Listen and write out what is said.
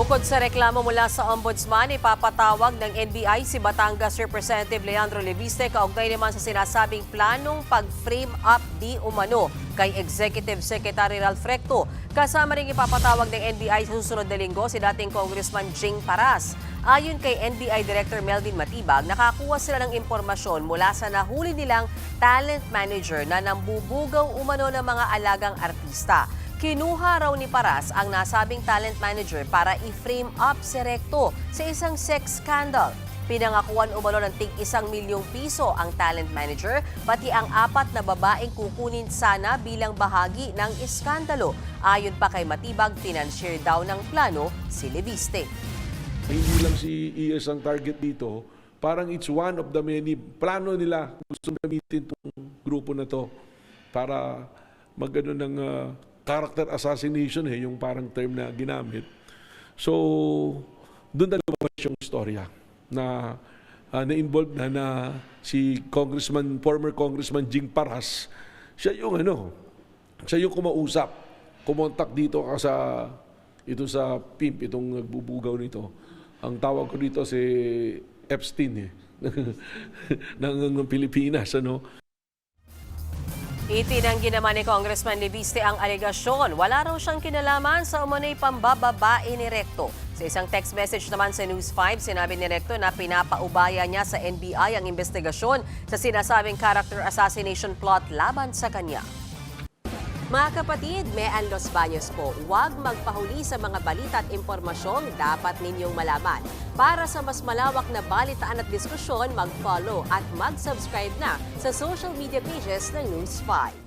Bukod sa reklamo mula sa Ombudsman, ipapatawag ng NBI si Batangas Representative Leandro Leviste kaugnay naman sa sinasabing planong pag-frame up di umano kay Executive Secretary Ralph Recto. Kasama ring ipapatawag ng NBI sa susunod na linggo si dating Congressman Jing Paras. Ayon kay NBI Director Melvin Matibag, nakakuha sila ng impormasyon mula sa nahuli nilang talent manager na nambubugaw umano ng mga alagang artista. Kinuha raw ni Paras ang nasabing talent manager para i-frame up si Recto sa isang sex scandal. Pinangakuan umano ng tig 1 milyong piso ang talent manager, pati ang 4 na babaeng kukunin sana bilang bahagi ng iskandalo. Ayon pa kay Matibag, financier daw ng plano si Leviste. Hindi lang si ES ang target dito, parang it's one of the many plano nila. Gusto gamitin itong grupo na to para magano ng character assassination, yung parang term na ginamit. So, doon na lumabas yung istorya na na-involved na si former Congressman Jing Paras. Siya yung kumausap, kumontak dito sa PIMP, itong nagbubugaw nito. Ang tawag ko dito si Epstein ng Pilipinas, Itinanggi naman ni Congressman Leviste ang alegasyon. Wala raw siyang kinalaman sa umano'y pambababae ni Recto. Sa isang text message naman sa News 5, sinabi ni Recto na pinapaubaya niya sa NBI ang investigasyon sa sinasabing character assassination plot laban sa kanya. Mga kapatid, Mean Los Baños po, huwag magpahuli sa mga balita at impormasyong dapat ninyong malaman. Para sa mas malawak na balitaan at diskusyon, mag-follow at mag-subscribe na sa social media pages ng News 5.